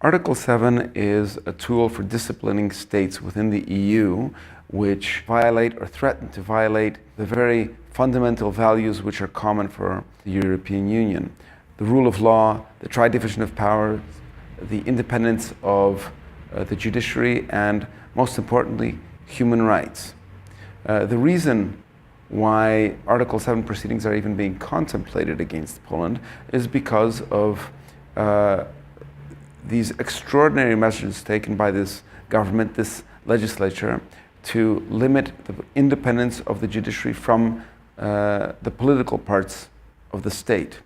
Article 7 is a tool for disciplining states within the EU which violate or threaten to violate the very fundamental values which are common for the European Union. The rule of law, the tri-division of powers, the independence of the judiciary, and most importantly, human rights. The reason why Article 7 proceedings are even being contemplated against Poland is because of these extraordinary measures taken by this government, this legislature, to limit the independence of the judiciary from the political parts of the state.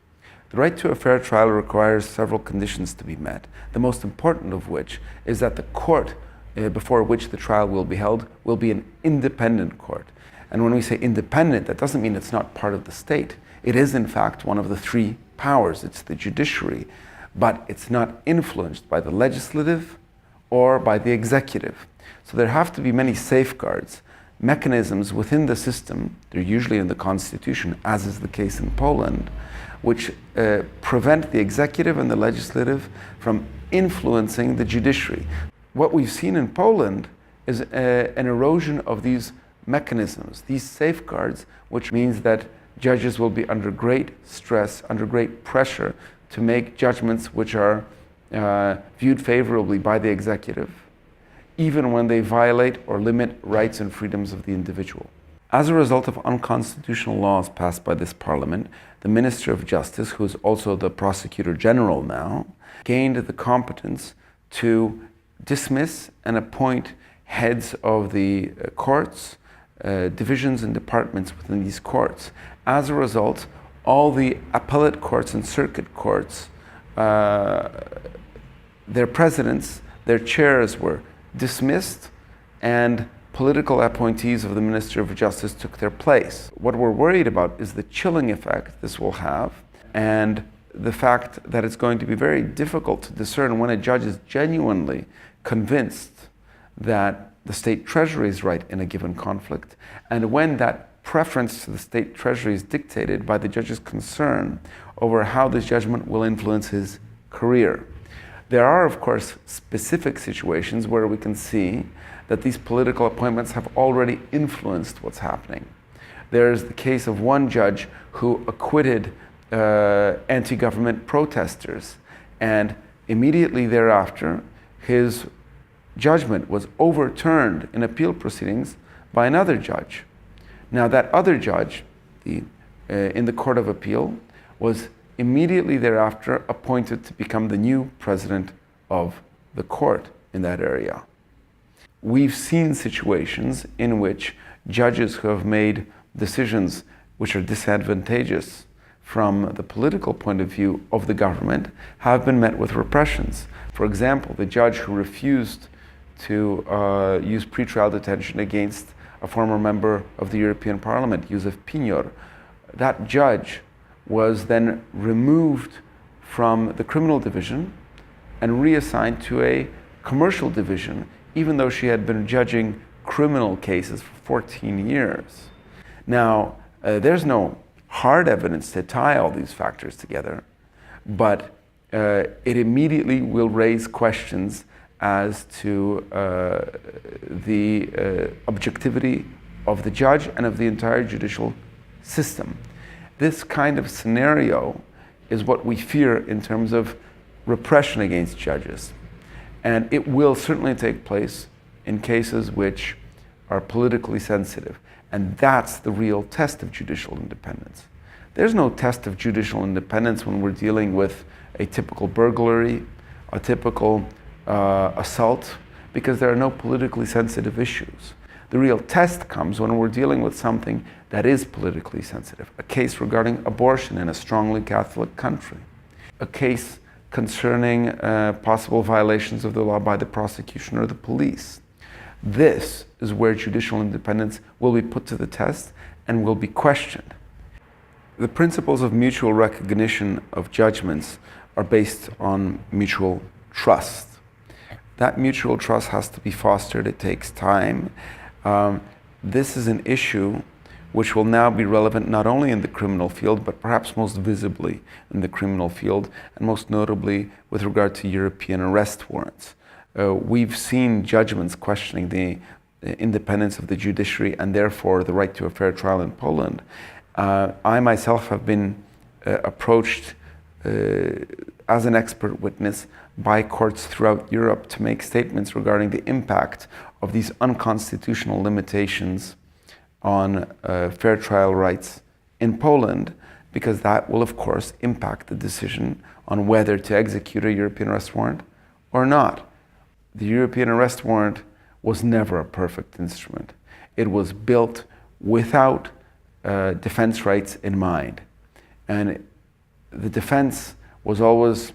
The right to a fair trial requires several conditions to be met, the most important of which is that the court before which the trial will be held will be an independent court. And when we say independent, that doesn't mean it's not part of the state. It is, in fact, one of the three powers. It's the judiciary, but it's not influenced by the legislative or by the executive. So there have to be many safeguards, mechanisms within the system, they're usually in the constitution, as is the case in Poland, which prevent the executive and the legislative from influencing the judiciary. What we've seen in Poland is an erosion of these mechanisms, these safeguards, which means that judges will be under great stress, under great pressure to make judgments which are viewed favorably by the executive, even when they violate or limit rights and freedoms of the individual. As a result of unconstitutional laws passed by this parliament, the Minister of Justice, who is also the Prosecutor General now, gained the competence to dismiss and appoint heads of the courts, divisions and departments within these courts. As a result, all the appellate courts and circuit courts, their presidents, their chairs were dismissed, and political appointees of the Ministry of Justice took their place. What we're worried about is the chilling effect this will have, and the fact that it's going to be very difficult to discern when a judge is genuinely convinced that the state treasury is right in a given conflict, and when that preference to the state treasury is dictated by the judge's concern over how this judgment will influence his career. There are, of course, specific situations where we can see that these political appointments have already influenced what's happening. There's the case of one judge who acquitted anti-government protesters, and immediately thereafter, his judgment was overturned in appeal proceedings by another judge. Now, that other judge, in the Court of Appeal, was immediately thereafter appointed to become the new president of the court in that area. We've seen situations in which judges who have made decisions which are disadvantageous from the political point of view of the government have been met with repressions. For example, the judge who refused to use pretrial detention against a former member of the European Parliament, Józef Pinor, that judge was then removed from the criminal division and reassigned to a commercial division, even though she had been judging criminal cases for 14 years. Now, there's no hard evidence to tie all these factors together, but it immediately will raise questions as to the objectivity of the judge and of the entire judicial system. This kind of scenario is what we fear in terms of repression against judges. And it will certainly take place in cases which are politically sensitive. And that's the real test of judicial independence. There's no test of judicial independence when we're dealing with a typical burglary, a typical assault, because there are no politically sensitive issues. The real test comes when we're dealing with something that is politically sensitive, a case regarding abortion in a strongly Catholic country, a case concerning possible violations of the law by the prosecution or the police. This is where judicial independence will be put to the test and will be questioned. The principles of mutual recognition of judgments are based on mutual trust. That mutual trust has to be fostered. It takes time. This is an issue which will now be relevant not only in the criminal field, but perhaps most visibly in the criminal field, and most notably with regard to European arrest warrants. We've seen judgments questioning the independence of the judiciary and therefore the right to a fair trial in Poland. I myself have been approached as an expert witness by courts throughout Europe to make statements regarding the impact of these unconstitutional limitations on fair trial rights in Poland, because that will of course impact the decision on whether to execute a European arrest warrant or not. The European arrest warrant was never a perfect instrument. It was built without defense rights in mind. And the defense was always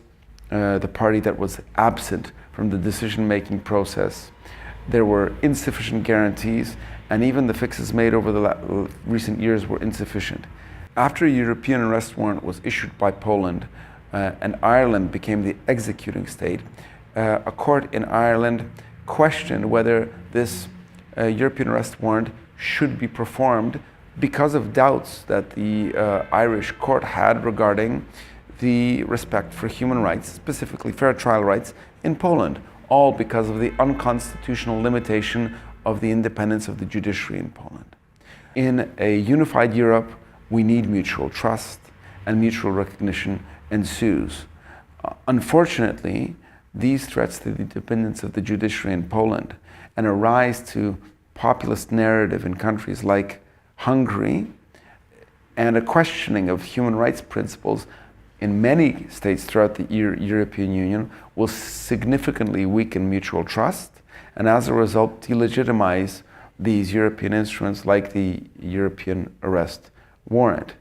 the party that was absent from the decision-making process. There were insufficient guarantees, and even the fixes made over the recent years were insufficient. After a European arrest warrant was issued by Poland and Ireland became the executing state, a court in Ireland questioned whether this European arrest warrant should be performed because of doubts that the Irish court had regarding the respect for human rights, specifically fair trial rights, in Poland, all because of the unconstitutional limitation of the independence of the judiciary in Poland. In a unified Europe, we need mutual trust, and mutual recognition ensues. Unfortunately, these threats to the independence of the judiciary in Poland and a rise to populist narrative in countries like Hungary and a questioning of human rights principles in many states throughout the European Union will significantly weaken mutual trust and as a result delegitimize these European instruments like the European arrest warrant.